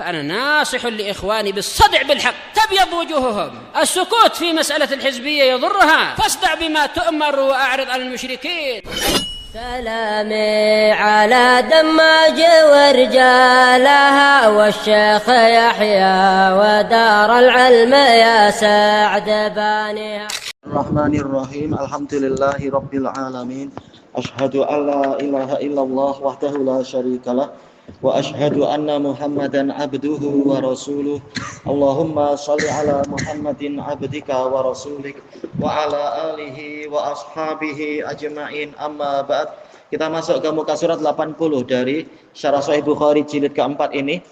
فأنا ناصح لإخواني بالصدع بالحق تبيض وجوههم. السكوت في مسألة الحزبية يضرها، فاصدع بما تؤمر وأعرض عن المشركين. سلامي على دماج ورجالها والشيخ يحيى ودار العلم يا سعد بانيها. الرحمن الرحيم. الحمد لله رب العالمين. أشهد أن لا إله إلا الله وحده لا شريك له وأشهد أن محمدا عبده ورسوله. اللهم صل على محمد عبدك ورسولك وعلى آله وأصحابه أجمعين. Amma ba'd. Kita masuk ke muka surat 80 dari Syarah Sahih Bukhari jilid keempat ini.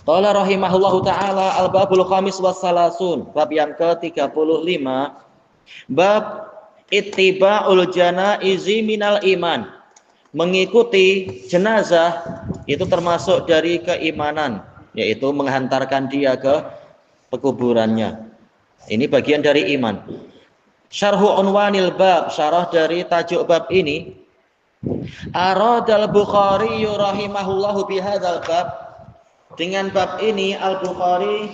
Qala rahimahullahu ta'ala al-babul khamis was salasun, bab yang ke-35, bab ittiba'ul janaizi minal iman. Mengikuti jenazah itu termasuk dari keimanan, yaitu menghantarkan dia ke pekuburannya. Ini bagian dari iman. Syarhu unwanil bab, syarah dari tajuk bab ini. Aradal Bukhari rahimahullahu bihadzal bab. Dengan bab ini Al-Bukhari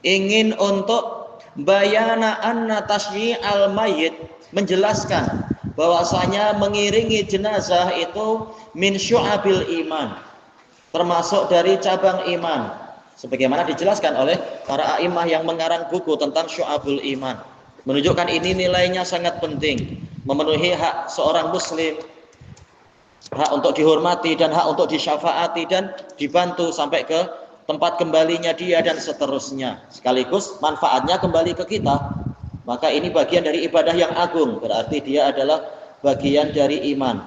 ingin untuk bayana anna tasyi' al-mayyit, menjelaskan bahwasanya mengiringi jenazah itu min syu'abil iman, termasuk dari cabang iman, sebagaimana dijelaskan oleh para a'imah yang mengarang buku tentang syu'abul iman. Menunjukkan ini nilainya sangat penting, memenuhi hak seorang muslim, hak untuk dihormati dan hak untuk disyafaati dan dibantu sampai ke tempat kembalinya dia dan seterusnya. Sekaligus manfaatnya kembali ke kita. Maka ini bagian dari ibadah yang agung, berarti dia adalah bagian dari iman.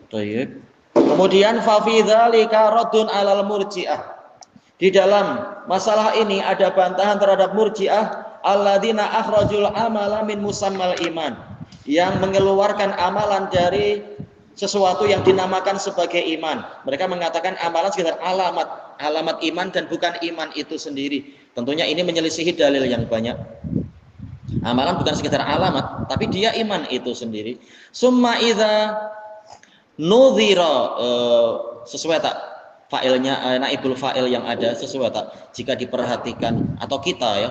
Baik. Kemudian fa fi dzalika raddun 'alal murji'ah. Di dalam masalah ini ada bantahan terhadap murji'ah alladzina akhrajul amala min musammal iman, yang mengeluarkan amalan dari sesuatu yang dinamakan sebagai iman. Mereka mengatakan amalan sekedar alamat iman dan bukan iman itu sendiri. Tentunya ini menyelisihi dalil yang banyak. Amalan bukan sekedar alamat, tapi dia iman itu sendiri. Summa idza nudhira, sesuai tak fa'ilnya, naibul fa'il yang ada sesuai tak jika diperhatikan, atau kita ya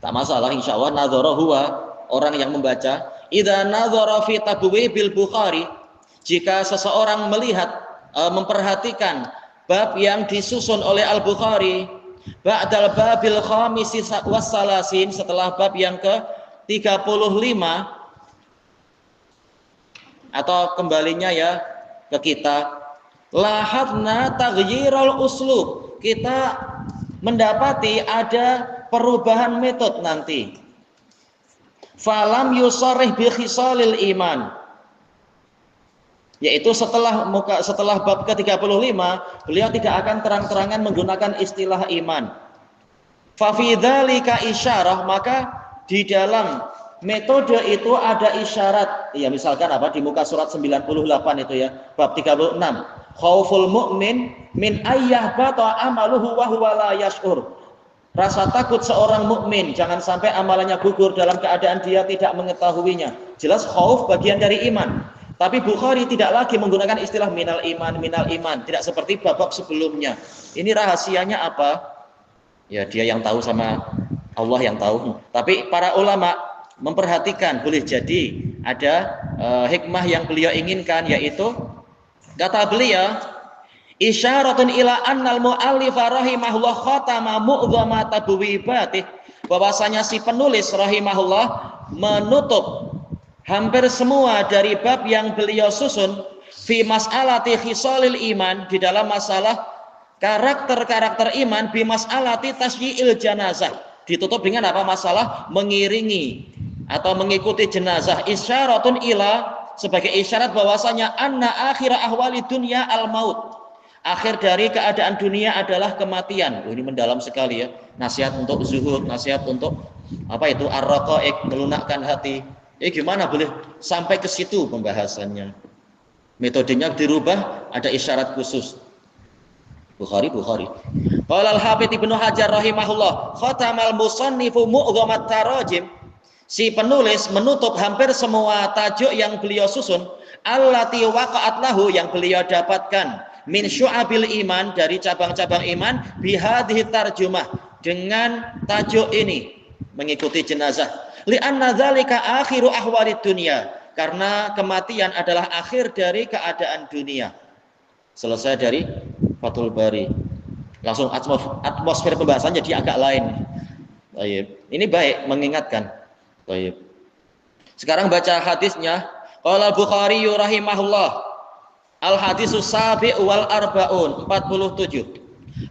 tak masalah, insyaallah. Nadhara huwa, orang yang membaca. Idza nadhara fi tabwibil Bukhari, jika seseorang melihat, memperhatikan bab yang disusun oleh Al-Bukhari, ba'dal babil khamisi wassalasin, setelah bab yang ke-35, atau kembalinya ya ke kita, lahadna taghyirul uslub, kita mendapati ada perubahan metode nanti. Falam yusarrih bi khisalil iman, yaitu setelah bab ke-35 beliau tidak akan terang-terangan menggunakan istilah iman. Fa fi dzalika isyarah, maka di dalam metode itu ada isyarat. Ya, misalkan apa di muka surat 98 itu ya, bab 36. Khauful mu'min min ayyahbata amaluhu wa huwa la yash'ur. Rasa takut seorang mukmin jangan sampai amalannya gugur dalam keadaan dia tidak mengetahuinya. Jelas khauf bagian dari iman. Tapi Bukhari tidak lagi menggunakan istilah minal iman, tidak seperti bab sebelumnya. Ini rahasianya apa? Ya, dia yang tahu sama Allah yang tahu. Tapi para ulama memperhatikan, boleh jadi ada hikmah yang beliau inginkan, yaitu kata beliau isyaratun ila annal mu'allif rahimahullah khatama mu'dhama tabwibatih, bahwasanya si penulis rahimahullah menutup hampir semua dari bab yang beliau susun fi mas'alati khisalil iman, di dalam masalah karakter-karakter iman, bi mas'alati tasyi'il janazah, ditutup dengan apa? Masalah mengiringi atau mengikuti jenazah. Isyaratun ila, sebagai isyarat bahwasanya anna akhir ahwali dunya al maut, akhir dari keadaan dunia adalah kematian. Ini mendalam sekali ya. Nasihat untuk zuhud, nasihat untuk apa itu ar-raqaiq, melunakkan hati. Gimana boleh sampai ke situ pembahasannya. Metodenya dirubah, ada isyarat khusus. Bukhari. Qala al-Hafidz Ibnu Hajar rahimahullah, khatamal musannifu mu'dhamat tarajim. Si penulis menutup hampir semua tajuk yang beliau susun, allati waqa'at lahu, yang beliau dapatkan, min syu'abil iman, dari cabang-cabang iman, bihadhihi tarjumah, dengan tajuk ini, mengikuti jenazah. Li'anna dzalika akhiru ahwalid dunya, karena kematian adalah akhir dari keadaan dunia. Selesai dari Fathul Bari. Langsung atmosfer pembahasan jadi agak lain. Baik. Ini baik mengingatkan. Baik. Sekarang baca hadisnya. Qala Bukhari rahimahullah. Al-hadisus sabi' wal arbaun 47.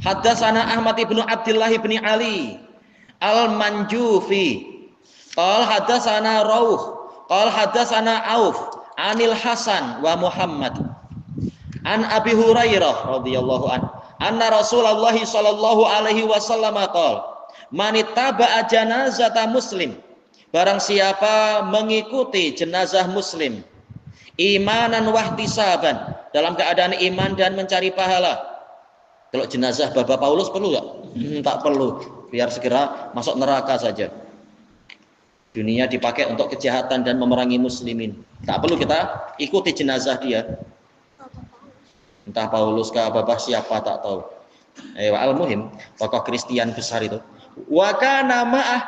Haddatsana Ahmad ibnu Abdullah ibni Ali Al-Manjufi. Qala haddatsana Rauh. Qala haddatsana Auf Anil Hasan wa Muhammad. An Abi Hurairah radhiyallahu an, anna Rasulullah sallallahu alaihi wasallam qala, man ittaba'a janazata muslim, barang siapa mengikuti jenazah muslim, imanan wahtisaban, dalam keadaan iman dan mencari pahala. Kalau jenazah Bapak Paulus perlu enggak? Tak perlu, biar segera masuk neraka saja. Dunia dipakai untuk kejahatan dan memerangi muslimin. Tak perlu kita ikuti jenazah dia. Entah Paulus kah Bapak siapa tak tahu. Al-muhim tokoh Kristian besar itu. Wa kana ma'ah,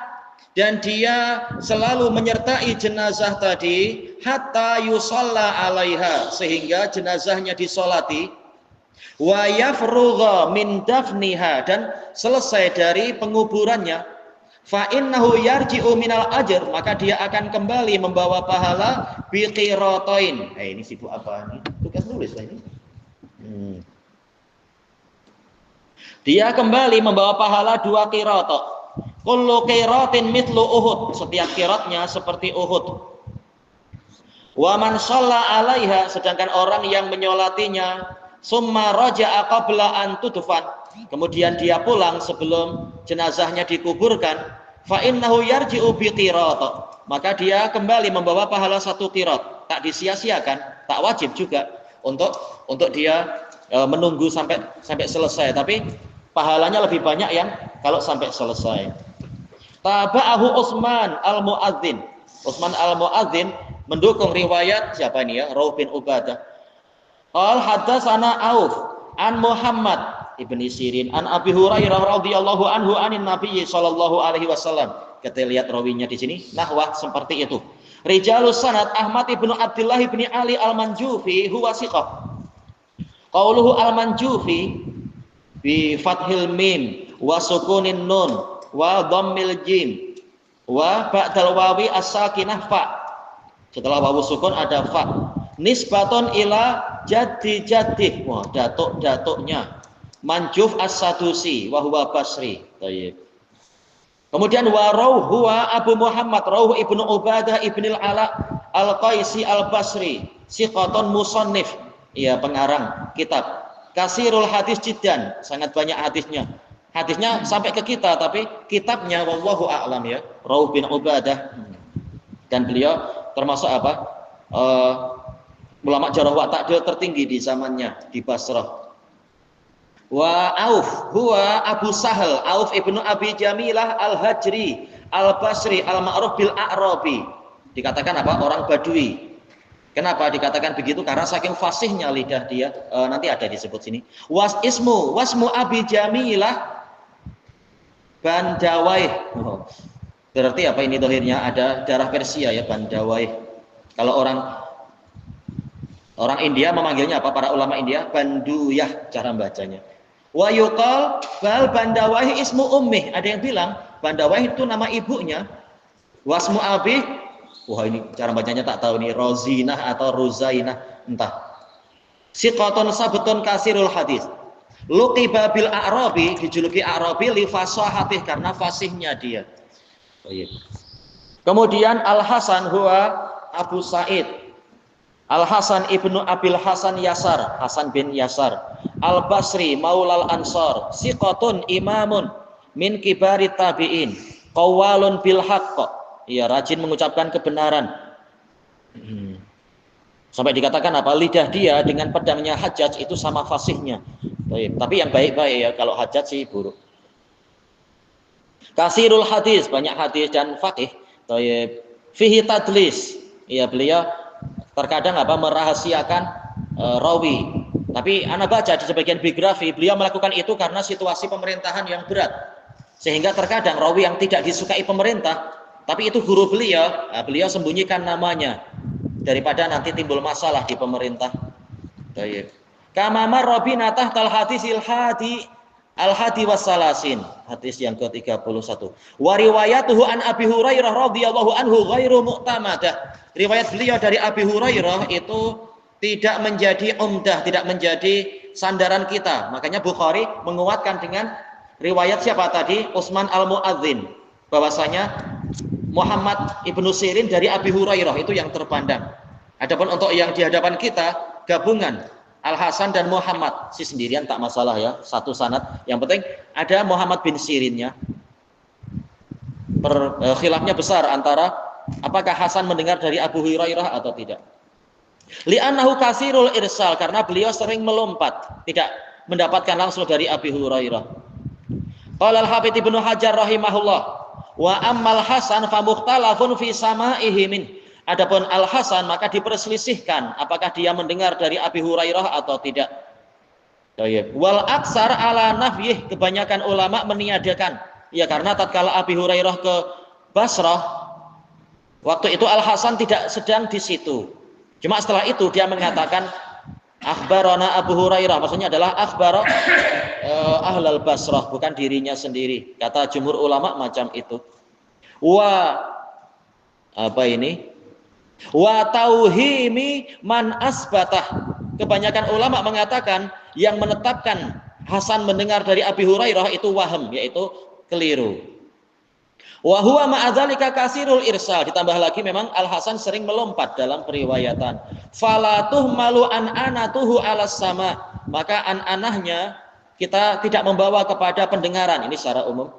dan dia selalu menyertai jenazah tadi, hatta yusalla alaiha, sehingga jenazahnya disolati. Wa yafrugha min dafniha, dan selesai dari penguburannya. Fa innahu yarji'u minal ajr, maka dia akan kembali membawa pahala biqiratain. Ini sibuk apa ini? Tugas nulis lah ini. Dia kembali membawa pahala 2 qirat. Kullu qiratin mithlu Uhud, setiap qiratnya seperti Uhud. Wa man shalla 'alaiha, sedangkan orang yang menyolatinya, summa raja'a qabla an tudfan, kemudian dia pulang sebelum jenazahnya dikuburkan, fa innahu yarji'u bi qirat, maka dia kembali membawa pahala 1 qirat. Tak disia-siakan, tak wajib juga untuk dia menunggu sampai selesai, tapi pahalanya lebih banyak yang kalau sampai selesai. Taba'ahu Utsman al-Mu'adzin. Utsman al-Mu'adzin mendukung riwayat siapa ini ya? Rauh bin Ubadah. Qal haddatsana Auf an Muhammad ibni Sirin an Abi Hurairah radhiyallahu anhu anin Nabi sallallahu alaihi wasallam. Kita lihat rawinya di sini, nahwah seperti itu. Rijalus sanad Ahmad ibnu Abdullah ibni Ali al-Manjufi huwa siqah. Qauluhu al-Manjufi bi fathil mim wa sukunin nun wa dhammil jim wa ba'dal wawi as-sakinah fa. Setelah wawu sukun ada fa. Nisbatun ila jaddi. Wah, datuk-datuknya. Manjuf as-Sadusi wa huwa Basri. Baik. Kemudian wa Rauh huwa Abu Muhammad Rauh ibnu Ubadah ibnil Ala al-Qaisi al-Basri, siqatun musannif. Iya, pengarang kitab. Kasirul hadis jiddan, sangat banyak hadisnya. Hadisnya sampai ke kita, tapi kitabnya wallahu a'lam ya. Rauh bin Ubadah. Dan beliau termasuk apa? Ulama jarh wa ta'dil tertinggi di zamannya di Basrah. Wa Auf huwa Abu Sahal Auf ibnu Abi Jamilah al-Hajri al-Basri al-Ma'ruf bil A'rabi. Dikatakan apa? Orang Badui. Kenapa dikatakan begitu? Karena saking fasihnya lidah dia. Nanti ada disebut sini. Wasmu Abi Jamilah Bandawaih. Berarti apa ini dohirnya? Ada darah Persia ya, Bandawaih. Kalau orang India memanggilnya apa? Para ulama India Banduyah cara bacanya. Wa yuqal bal Bandawaih ismu ummih. Ada yang bilang Bandawaih itu nama ibunya. Wasmu abi, wah ini cara bacanya tak tahu nih, Rozinah atau Ruzainah, entah. Siqatun sabtun kasirul hadis. Luqiba bil A'rabi, dijuluki A'rabi li fasahatih, karena fasihnya dia. Kemudian Al-Hasan huwa Abu Sa'id Al-Hasan ibnu Abil Hasan Yasar, Hasan bin Yasar Al-Basri maulal Ansar, siqatun imamun min kibari tabi'in, qawwalun bil haqq, ia rajin mengucapkan kebenaran. Sampai dikatakan apa? Lidah dia dengan pedangnya Hajjaj itu sama fasihnya. Tapi yang baik-baik ya, kalau hajat sih buruk. Kasirul hadis, banyak hadis dan faqih. Fihi tadlis. Ya, beliau terkadang merahasiakan rawi. Tapi ana baca di sebagian biografi, beliau melakukan itu karena situasi pemerintahan yang berat. Sehingga terkadang rawi yang tidak disukai pemerintah, tapi itu guru beliau, beliau sembunyikan namanya daripada nanti timbul masalah di pemerintah. Kama marra bina tahtal hadisil al-hadi wassalasin, hadis yang ke-31. Wa riwayatuhu an Abi Hurairah radhiyallahu anhu ghairu mu'tamadah. Riwayat beliau dari Abi Hurairah itu tidak menjadi umdah, tidak menjadi sandaran kita. Makanya Bukhari menguatkan dengan riwayat siapa tadi? Utsman al-Mu'adzin, bahwasanya Muhammad ibnu Sirin dari Abi Hurairah itu yang terpandang. Adapun untuk yang di hadapan kita gabungan Al Hasan dan Muhammad, si sendirian tak masalah ya, satu sanad. Yang penting ada Muhammad bin Sirinnya. Khilafnya besar antara apakah Hasan mendengar dari Abu Hurairah atau tidak. Li'annahu kasirul irsal, karena beliau sering melompat, tidak mendapatkan langsung dari Abi Hurairah. Qala al-Hafidz Ibnu Hajar rahimahullah, wa ammal Hasan fa mukhtalafun fi sama'ihi min. Adapun Al Hasan maka diperselisihkan apakah dia mendengar dari Abi Hurairah atau tidak. Wal aksar ala nafyih, kebanyakan ulama meniadakan. Ya, karena tatkala Abi Hurairah ke Basrah, waktu itu Al Hasan tidak sedang di situ. Cuma setelah itu dia mengatakan akhbarana Abu Hurairah, maksudnya adalah akhbar ahlal Basrah, bukan dirinya sendiri. Kata jumhur ulama macam itu. Wa tauhimi man asbatah. Kebanyakan ulama mengatakan yang menetapkan Hasan mendengar dari Abi Hurairah itu waham, yaitu keliru. Wa huwa ma'adzalika kasirul irsal, ditambah lagi memang Al Hasan sering melompat dalam periwayatan. Falatuh malu an'anatuhu alas sama, maka an'anahnya kita tidak membawa kepada pendengaran, ini secara umum.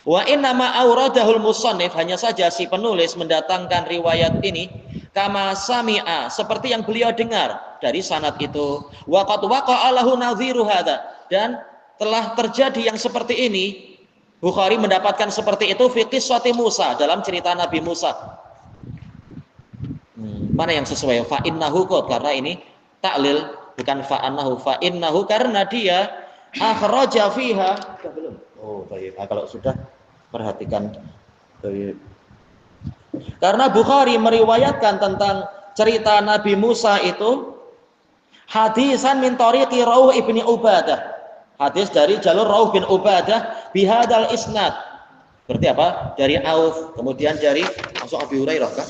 Wa innama auradahul musannif, hanya saja si penulis mendatangkan riwayat ini kama sami'a, seperti yang beliau dengar dari sanad itu. Wa qad waqa'a lahu nadhiru hadza, dan telah terjadi yang seperti ini. Bukhari mendapatkan seperti itu fi qissati Musa, dalam cerita Nabi Musa. Mana yang sesuai? Fa innahu qad, karena ini taklil, bukan fa annahu. Fa innahu, karena dia akhraja fiha. Belum. Oh, baik. Nah, kalau sudah perhatikan. Baik. Karena Bukhari meriwayatkan tentang cerita Nabi Musa itu hadisan min tariqi Rauh ibni Ubadah. Hadis dari jalur Rauh bin Ubadah bihadal isnad. Berarti apa? Dari Auf, kemudian dari masuk Abi Hurairah kan?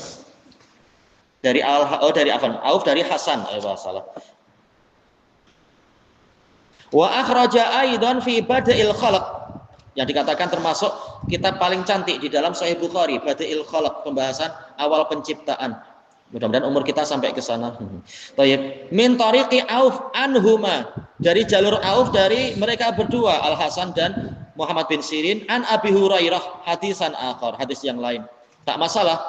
Dari Auf dari Hasan, salah. Wa akhraja aidan fi Bada'il Khalq, yang dikatakan termasuk kitab paling cantik di dalam Sahih Bukhari, Bada'il Khalq, pembahasan awal penciptaan. Mudah-mudahan umur kita sampai ke sana. Baik. Min tariqi Auf anhuma, dari jalur Auf dari mereka berdua, Al Hasan dan Muhammad bin Sirin, an Abi Hurairah hadisan akhar, hadis yang lain. Tak masalah,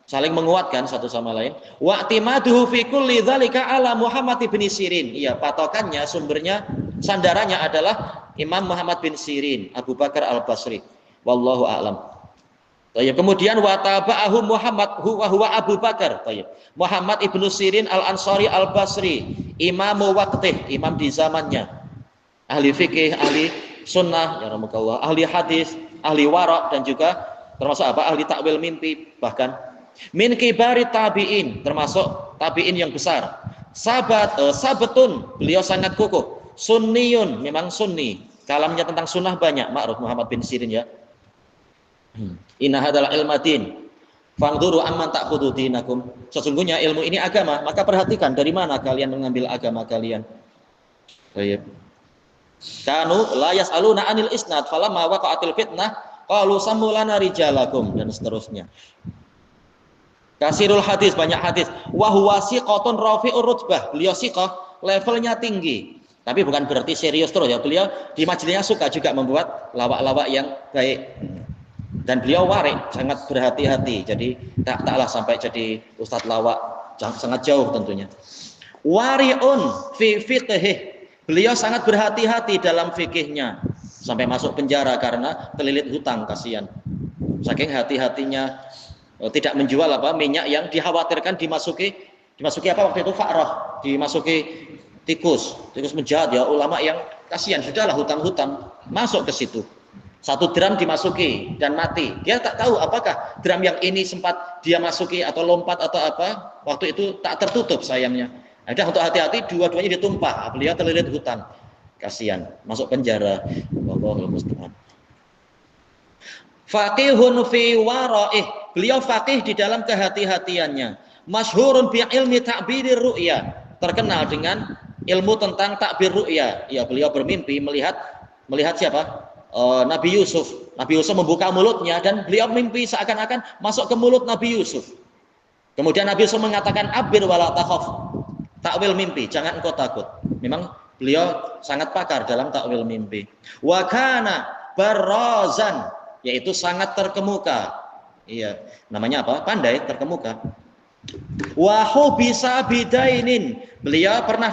saling menguatkan satu sama lain. Wa'timaduhu fi kulli dzalika ala Muhammad bin Sirin. Iya, patokannya, sumbernya, sandarannya adalah Imam Muhammad bin Sirin, Abu Bakar Al-Basri. Wallahu a'lam. Kemudian wa taba'ahu Muhammad huwa Abu Bakar. Muhammad ibnu Sirin Al-Ansari Al-Basri, imamu waqtih, imam di zamannya. Ahli fikih, ahli sunnah, ya rahmukallah, ahli hadis, ahli wara', dan juga termasuk ahli takwil mimpi, bahkan min kibari tabi'in, termasuk tabi'in yang besar. Sabatun, beliau sangat kukuh. Sunniyun, memang sunni. Kalamnya tentang sunnah banyak, ma'ruf Muhammad bin Sirin ya. Inna hadzal ilma din fangduru amman ta'khudhu dinakum. Sesungguhnya ilmu ini agama, maka perhatikan dari mana kalian mengambil agama kalian. Baik. Kanu la yas'aluna 'anil isnad falamma waqa'atil fitnah qalu sammu lana rijalakum, dan seterusnya. Kasirul hadis, banyak hadis. Wa huwa siqatun rafi'ur rutbah, beliau siqah, levelnya tinggi. Tapi bukan berarti serius terus ya. Beliau di majelisnya suka juga membuat lawak-lawak yang baik. Dan beliau warik, sangat berhati-hati. Jadi taklah sampai jadi ustadz lawak, sangat jauh tentunya. Wari'un fi fiqhih, Beliau sangat berhati-hati dalam fikihnya, sampai masuk penjara karena terlilit hutang, kasihan. Saking hati-hatinya tidak menjual minyak yang dikhawatirkan dimasuki apa waktu itu, fa'rah, dimasuki tikus menjahat ya. Ulama yang kasihan, sudahlah hutang-hutang masuk ke situ. 1 dram dimasuki dan mati. Dia tak tahu apakah dram yang ini sempat dia masuki atau lompat atau apa. Waktu itu tak tertutup sayangnya. Ada untuk hati-hati, dua-duanya ditumpah. Beliau terlilit hutang. Kasihan, masuk penjara. Wallahul musta'an. Faqihun fi wara'ih. Beliau faqih di dalam kehati-hatiannya. Masyhurun bi ilmi ta'birir ru'ya. Terkenal dengan ilmu tentang takbir ru'ya. Ya, beliau bermimpi melihat siapa? Nabi Yusuf. Nabi Yusuf membuka mulutnya dan beliau mimpi seakan-akan masuk ke mulut Nabi Yusuf. Kemudian Nabi Yusuf mengatakan abir wala takhaf. Takwil mimpi, jangan engkau takut. Memang beliau sangat pakar dalam takwil mimpi. Wa kana barrazan, yaitu sangat terkemuka. Iya, namanya apa? Pandai, terkemuka. Wa hubisa bidainin. Beliau pernah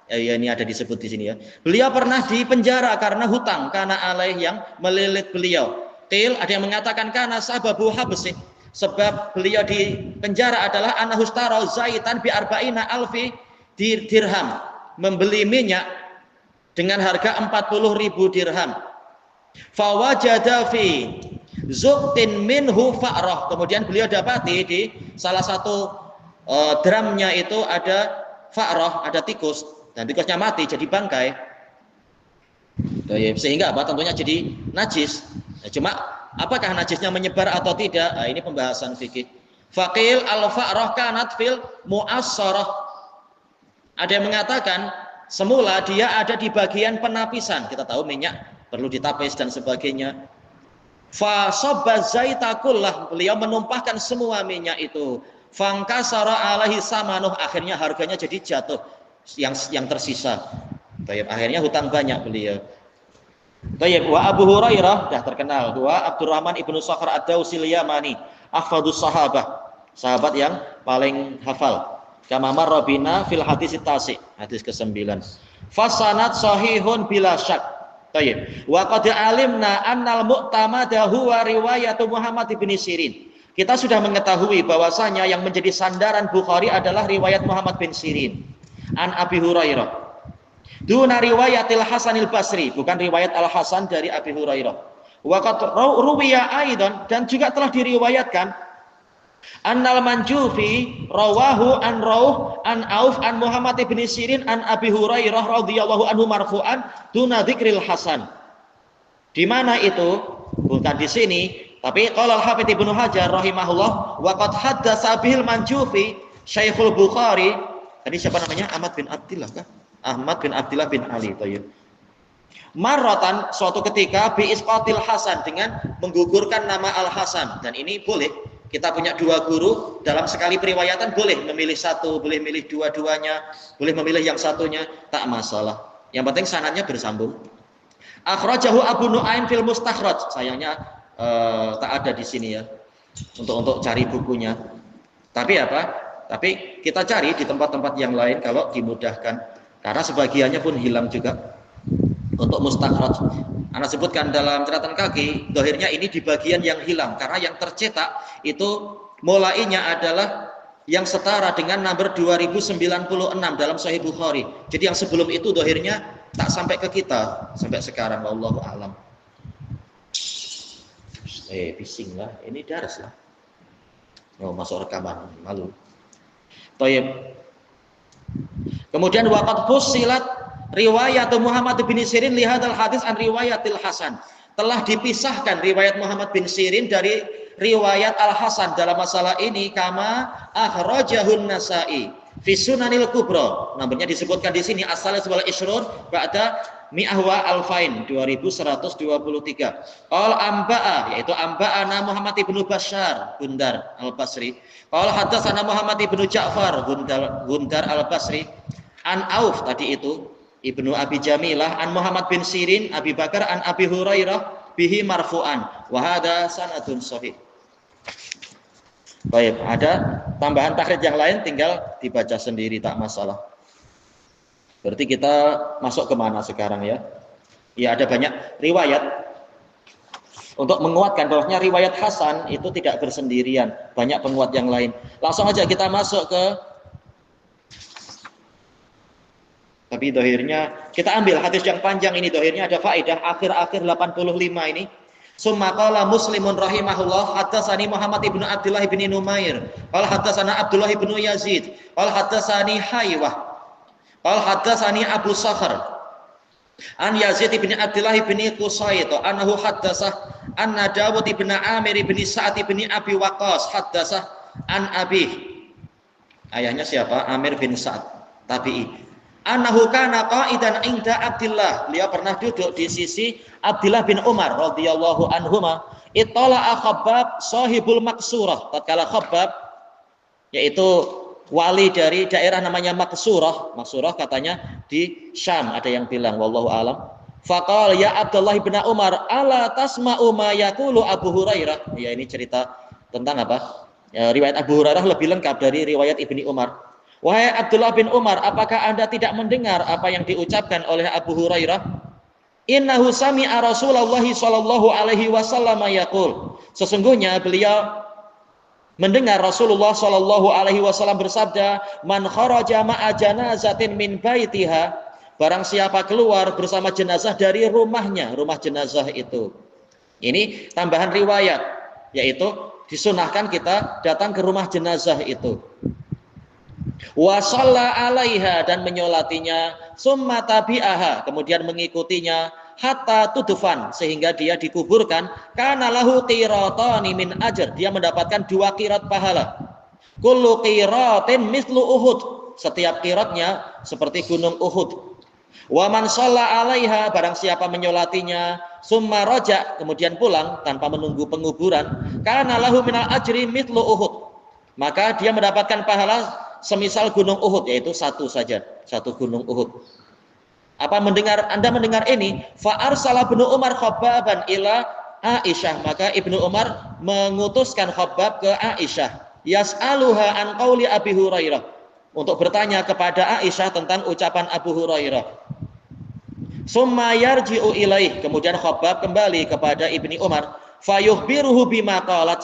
ini ada disebut di sini ya. Beliau pernah dipenjara karena hutang, karena alaih yang melilit beliau. Qil, ada yang mengatakan karena sababu habsi, sebab beliau di penjara adalah anahustara zaitan bi arba'ina alfi dirham, membeli minyak dengan harga 40.000 dirham. Fawajada fi zuqtin minhu fa'rah. Kemudian beliau dapati di salah satu drumnya itu ada fa'rah, ada tikus, dan tikusnya mati jadi bangkai. Sehingga apa? Tentunya jadi najis. Cuma apakah najisnya menyebar atau tidak? Nah, ini pembahasan fikih. Faqil al-fa'rah kanat fil mu'assarah. Ada yang mengatakan semula dia ada di bagian penapisan. Kita tahu minyak perlu ditapis dan sebagainya. Fa sabba zaitakullah, beliau menumpahkan semua minyak itu. Fangkasara alaihi samanuh, akhirnya harganya jadi jatuh yang tersisa. Baik, akhirnya hutang banyak beliau. Baik, wa Abu Hurairah dah terkenal. Dua Abdurrahman ibnu Sakhr ad-Dausil Yamani, ahfadus sahabah, sahabat yang paling hafal. Kama marra bina fil hadis tasi, hadis ke-9. Fasanad sahihun bila syak. Baik. Wa qad alimna annal mu'tamada huwa riwayat Muhammad bin Sirin. Kita sudah mengetahui bahwasanya yang menjadi sandaran Bukhari adalah riwayat Muhammad bin Sirin an Abi Hurairah. Duna riwayatil Hasanil Basri, bukan riwayat Al Hasan dari Abi Hurairah. Wa qad ruwiya aidan, dan juga telah diriwayatkan Annal Manjufi rawahu an Rauh an Auf an Muhammad bin Sirin an Abi Hurairah radhiyallahu anhu marfu'an duna dzikril Hasan. Di mana itu? Bukan di sini, tapi qala Al-Hafidz Ibnu Hajar rahimahullah wa qad haddatsa bihil Manjufi Syekhul Bukhari. Tadi siapa namanya? Ahmad bin Abdillah kah? Ahmad bin Abdillah bin Ali. Tayyib. Marratan, suatu ketika bi isqatil Hasan, dengan menggugurkan nama Al Hasan, dan ini boleh. Kita punya dua guru, dalam sekali periwayatan boleh memilih satu, boleh memilih dua-duanya, boleh memilih yang satunya, tak masalah. Yang penting sanadnya bersambung. Akhrajahu Abu Nu'aim fil Mustakhraj. Sayangnya tak ada di sini ya, untuk cari bukunya. Tapi apa? Tapi kita cari di tempat-tempat yang lain kalau dimudahkan. Karena sebagiannya pun hilang juga. Untuk Mustakhraj, Anda sebutkan dalam catatan kaki, dohirnya ini di bagian yang hilang, karena yang tercetak itu mulainya adalah yang setara dengan nomor 2096 dalam Sahih Bukhari. Jadi yang sebelum itu dohirnya tak sampai ke kita sampai sekarang. Wallahu a'lam. Bising lah, ini daras lah. Oh, masuk rekaman, malu. Thayyib. Kemudian waqad fussilat riwayat Muhammad bin Sirin li hadzal hadis an riwayatil Hasan. Telah dipisahkan riwayat Muhammad bin Sirin dari riwayat Al Hasan dalam masalah ini, kama akhrajahun Nasa'i fi Sunanil Kubra. Namanya disebutkan di sini asalnya sebagai isyrur ba'da mi'ahwa alfain 2123. Qal amba'a, yaitu amba'ana Muhammad ibnu Bashar Gundar Al-Basri. Qal hadatsana Muhammad ibnu Ja'far Gundar Al-Basri an Auf, tadi itu Ibnu Abi Jamilah an Muhammad bin Sirin Abi Bakar an Abi Hurairah bihi marfu'an wa hadza sanadun sahih. Baik, ada tambahan takhrij yang lain tinggal dibaca sendiri, tak masalah. Berarti kita masuk ke mana sekarang ya? Ya ada banyak riwayat untuk menguatkan bahwasanya riwayat Hasan itu tidak bersendirian, banyak penguat yang lain. Langsung aja kita masuk ke, tapi dohirnya kita ambil hadis yang panjang ini, dohirnya ada faedah akhir-akhir 85 ini. Summa qala Muslimun rahimahullah haddatsani Muhammad ibnu Abdullah ibni Numair qala haddatsana Abdullah ibnu Yazid qala haddatsani Haywah qala haddatsani Abu Sakhar an Yazid ibni Abdullah ibni Qusayt annahu haddatsah anna Dawud ibni Amir ibni Sa'ad ibni Abi Waqqas haddatsah an abi, ayahnya siapa? Amir bin Sa'ad, tabi'i. Annahu kana qa'idan inda Abdullah, beliau pernah duduk di sisi Abdullah bin Umar radhiyallahu anhuma. Ittala'a Khabbab sahibul Maksurah, tatkala Khabbab yaitu wali dari daerah namanya Maksurah. Maksurah katanya di Syam, ada yang bilang, wallahu alam. Faqala ya Abdullah bin Umar ala tasma'u ma yaqulu Abu Hurairah. Ya, ini cerita tentang apa? Ya, riwayat Abu Hurairah lebih lengkap dari riwayat Ibni Umar. Wahai Abdullah bin Umar, apakah Anda tidak mendengar apa yang diucapkan oleh Abu Hurairah? Innahu sami'a Rasulullah sallallahu alaihi wasallam yaqul. Sesungguhnya beliau mendengar Rasulullah sallallahu alaihi wasallam bersabda, "Man kharaja ma'a janazatin min baitiha." Barang siapa keluar bersama jenazah dari rumahnya, rumah jenazah itu. Ini tambahan riwayat, yaitu disunahkan kita datang ke rumah jenazah itu. Wa shalla 'alaiha, dan menyolatinya, summa tabi'aha, kemudian mengikutinya, hatta tudfan, sehingga dia dikuburkan, kana lahu qiratani min ajr, dia mendapatkan 2 qirat pahala. Kullu qiratin mislu Uhud, setiap qiratnya seperti gunung Uhud. Wa man shalla 'alaiha, barang siapa menyolatinya, summa raja, kemudian pulang tanpa menunggu penguburan, kana lahu minal ajri mislu Uhud, maka dia mendapatkan pahala semisal gunung Uhud, yaitu satu saja, satu gunung Uhud. Apa Anda mendengar ini? Fa arsala Ibnu Umar Khabbaban ila Aisyah, maka Ibnu Umar mengutuskan Khabbab ke Aisyah, yas'aluha an qauli Abi Hurairah, untuk bertanya kepada Aisyah tentang ucapan Abu Hurairah. Summa yarji'u ilaih, kemudian Khabbab kembali kepada Ibni Umar, fayukhbiruhu bima qalat,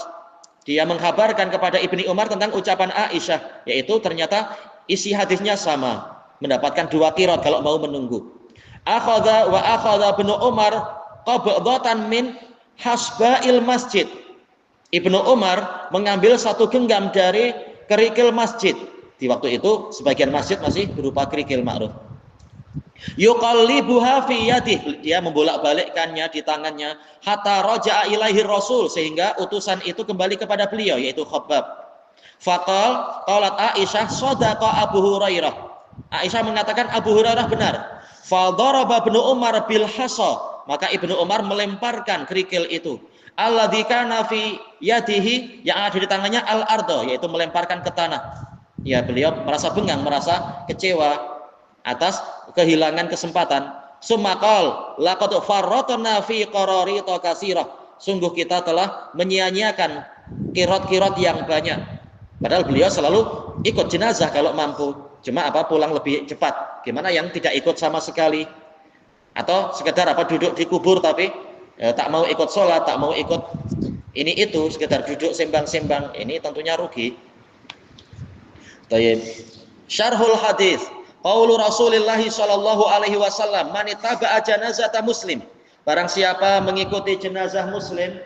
dia menghabarkan kepada Ibni Umar tentang ucapan Aisyah, yaitu ternyata isi hadisnya sama, mendapatkan 2 qirat kalau mau menunggu. Akhadha Ibnu Umar qabdatan min hasba'il masjid. Ibnu Umar mengambil 1 genggam dari kerikil masjid. Di waktu itu sebagian masjid masih berupa kerikil ma'ruf. Yuqallibuha fi yadih, dia membolak-balikkannya di tangannya, hatta raja'a ilaihi Rasul, sehingga utusan itu kembali kepada beliau, yaitu Khabbab. Qalat Aisyah shadaqa Abu Hurairah, Aisyah mengatakan Abu Hurairah benar. Fadaraba Ibnu Umar bil hasa, maka Ibnu Umar melemparkan kerikil itu, alladzi kana fi yadihi, yang ada di tangannya, al-ardo, yaitu melemparkan ke tanah. Ya, beliau merasa bengang, merasa kecewa atas kehilangan kesempatan. Sumaqal laqad farratna fi qararita katsirah, sungguh kita telah menyia-nyiakan qirat-qirat yang banyak. Padahal beliau selalu ikut jenazah kalau mampu, cuma pulang lebih cepat. Gimana yang tidak ikut sama sekali, atau sekedar duduk di kubur tapi tak mau ikut sholat, tak mau ikut ini itu, sekedar duduk sembang-sembang, ini tentunya rugi. Tayyib. Syarhul hadis. Qaulu Rasulillah sallallahu alaihi wasallam, man ittaba'a janazata muslim, barang siapa mengikuti jenazah muslim.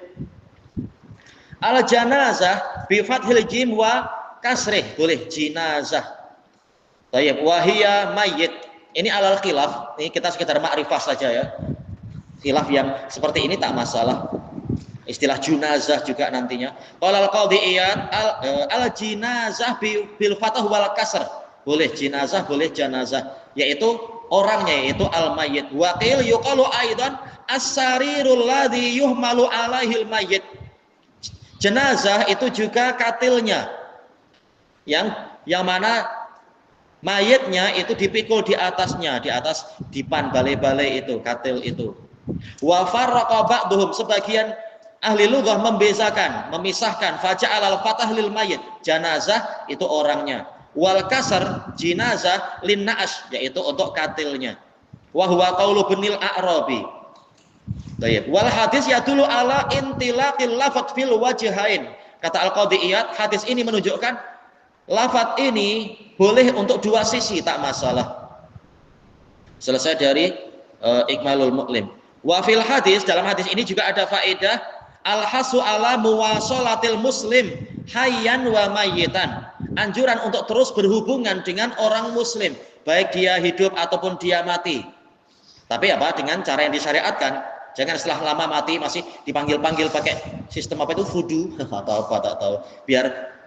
Al janazah bi fathil jim wa kasrih, boleh jenazah. Tayyib, wa hiya mayyit. Ini alal khilaf, ini kita sekedar makrifah saja ya. Khilaf yang seperti ini tak masalah. Istilah junazah juga nantinya. Qala al-qadhi Iyad al jinazah bil fathah wal kasr. Boleh jenazah, boleh janazah, yaitu orangnya, yaitu al-mayyit. Wa qil yuqalu aidan as-sarirul ladzi yuhmalu alaihil mayyit. Jenazah itu juga katilnya, yang mana mayitnya itu dipikul di atasnya, di atas dipan balai-balai itu, katil itu. Wa farraqa ba'dhum, sebagian ahli lughah membezakan, memisahkan, faja'al al-fatah lil mayyit, janazah itu orangnya, Wal kasar jinazah lin na'ash, yaitu untuk katilnya. Wa huwa qaulu binil a'rabi. Baik. Wal hadis yadullu ala intilaqil lafadz fil wajhain. Kata Al-Qadhi Iyad, hadis ini menunjukkan lafadz ini boleh untuk dua sisi, tak masalah. Selesai dari Ikmalul Mu'lim. Wa fil hadis, dalam hadis ini juga ada faedah al-hasu ala muwasalatil muslim hayyan wa mayyitan. Anjuran untuk terus berhubungan dengan orang muslim, baik dia hidup ataupun dia mati. Tapi apa? Dengan cara yang disyariatkan. Jangan setelah lama mati masih dipanggil-panggil pakai sistem apa itu vudu atau apa tak tahu.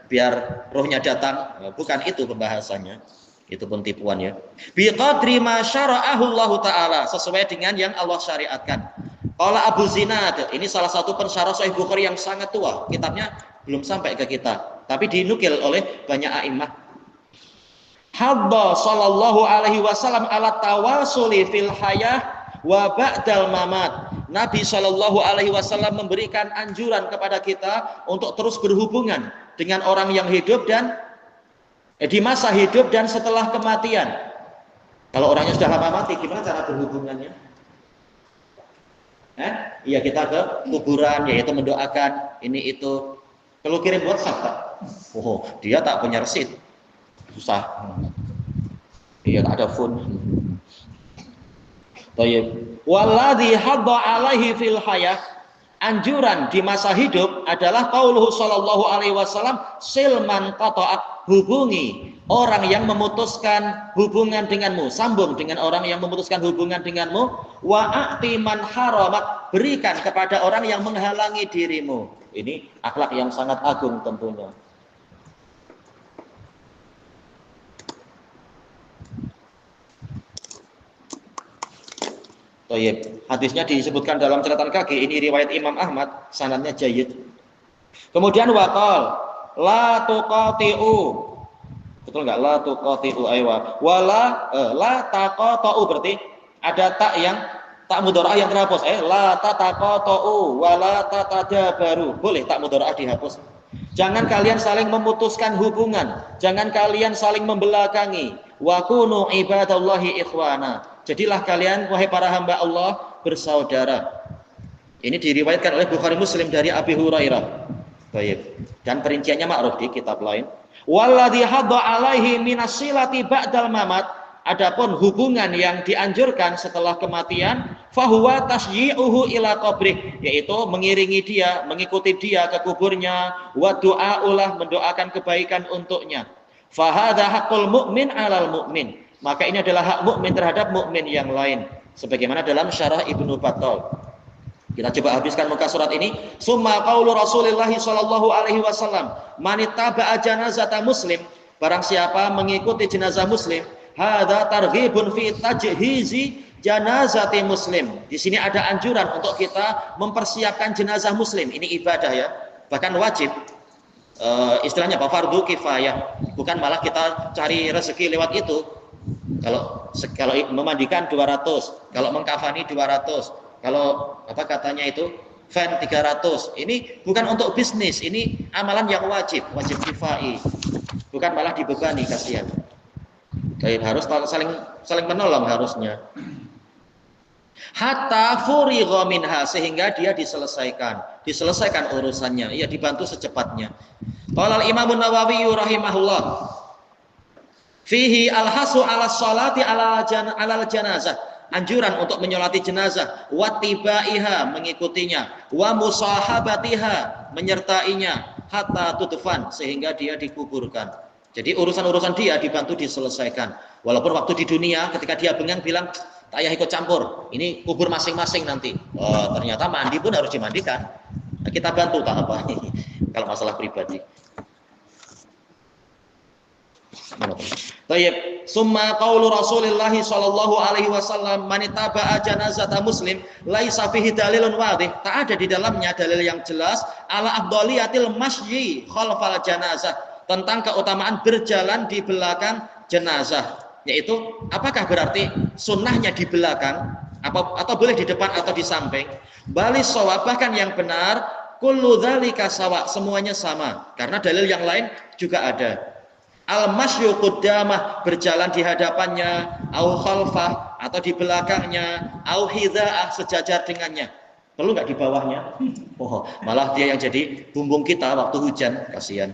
Biar rohnya datang. Bukan itu pembahasannya. Itu pun tipuan ya. Bi qadri ma syara'ahu Allah taala, sesuai dengan yang Allah syariatkan. Qala Abu Zinad, ini salah satu pensyarah Sahih Bukhari yang sangat tua. Kitabnya belum sampai ke kita, tapi dinukil oleh banyak a'immah. Hadda sallallahu alaihi wasallam ala tawasuli fil hayah wa ba'dal mamat. Nabi sallallahu alaihi wasallam memberikan anjuran kepada kita untuk terus berhubungan dengan orang yang hidup dan di masa hidup dan setelah kematian. Kalau orangnya sudah lama mati, gimana cara berhubungannya? Iya, kita ke kuburan, yaitu mendoakan ini itu. Kalau kirim WhatsApp tak? Oh, dia tak punya resit, susah. Iya, tak ada phone. Baik. Walladzi hadda alaihi fil hayah, anjuran di masa hidup adalah qauluhu sallallahu alaihi wasallam silman qata'ak, hubungi orang yang memutuskan hubungan denganmu, sambung dengan orang yang memutuskan hubungan denganmu, wa a'ti man haramak, berikan kepada orang yang menghalangi dirimu. Ini akhlak yang sangat agung tentunya. Hadisnya disebutkan dalam catatan kaki, ini riwayat Imam Ahmad, sanadnya jayyid. Kemudian waqal la tuqati'u, betul enggak? La tuqati'u aywa wala la taqata'u, berarti ada tak yang tak mudharaah yang terhapus. La tataqata'u wala tatadabaru, boleh tak mudharaah dihapus. Jangan kalian saling memutuskan hubungan, jangan kalian saling membelakangi. Wa kunu ibadallahi ikhwana, jadilah kalian wahai para hamba Allah bersaudara. Ini diriwayatkan oleh Bukhari Muslim dari Abi Hurairah. Baik. Dan perinciannya ma'ruf di kitab lain. Walladzi hadda alaihi minasilati ba'dal mamat, adapun hubungan yang dianjurkan setelah kematian, fahuwa tasyi'uhu ila qabrih, yaitu mengiringi dia, mengikuti dia ke kuburnya, wa du'aulah, mendoakan kebaikan untuknya. Fahadha haqqul mu'min 'alal mu'min, maka ini adalah hak mukmin terhadap mukmin yang lain, sebagaimana dalam syarah Ibnu Battal. Kita coba habiskan muka surat ini. Summa qaulu Rasulillah sallallahu alaihi wasallam, man ittaba'a janazata muslim, barang siapa mengikuti jenazah muslim, hadza targhibun fi tajhizi janazati muslim. Di sini ada anjuran untuk kita mempersiapkan jenazah muslim. Ini ibadah ya, bahkan wajib. Istilahnya apa? Fardu kifayah. Bukan malah kita cari rezeki lewat itu. Kalau memandikan 200, kalau mengkafani 200, kalau apa katanya itu fan 300. Ini bukan untuk bisnis, ini amalan yang wajib kifai. Bukan malah dibebani, kasihan. Baik, harus saling menolong harusnya. Hatta furigha minha, sehingga dia diselesaikan urusannya, ya dibantu secepatnya. Qala al-Imam An-Nawawi rahimahullah, fihi al-hasu 'ala sholati 'ala janazah, anjuran untuk menyolati jenazah, wa tibaiha, mengikutinya, wa musahabatiha, menyertainya, hatta tudfan, sehingga dia dikuburkan. Jadi urusan-urusan dia dibantu diselesaikan. Walaupun waktu di dunia ketika dia bengang bilang, tak payah ikut campur, ini kubur masing-masing nanti. Ternyata mandi pun harus dimandikan. Nah, kita bantu tak apa kalau masalah pribadi. Baik, summa qaulu Rasulillah sallallahu alaihi wasallam, man ittaba'a janazata muslim laisa fihi dalilun wadih, tak ada di dalamnya dalil yang jelas ala afdaliyatil masyi khalfal janazah, tentang keutamaan berjalan di belakang jenazah. Yaitu apakah berarti sunnahnya di belakang atau boleh di depan atau di samping? Balis shawab, bahkan yang benar kullu dzalika sawa, semuanya sama, karena dalil yang lain juga ada. Al-masyu qaddamah, berjalan di hadapannya, au khalfah, atau di belakangnya, au hidha'ah, sejajar dengannya. Perlu nggak di bawahnya? Oh, malah dia yang jadi bumbung kita waktu hujan, kasihan.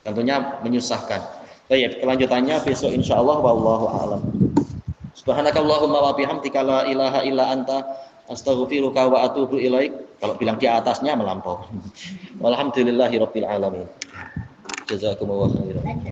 Tentunya menyusahkan. Baik, kelanjutannya besok insyaallah, wallahu a'lam. Subhanakallahumma wa bihamdika la ilaha illa anta astaghfiruka wa atubu ilaik. Kalau bilang di atasnya melampau. Walhamdulillahirabbil alamin. Jazakumullahu khairan.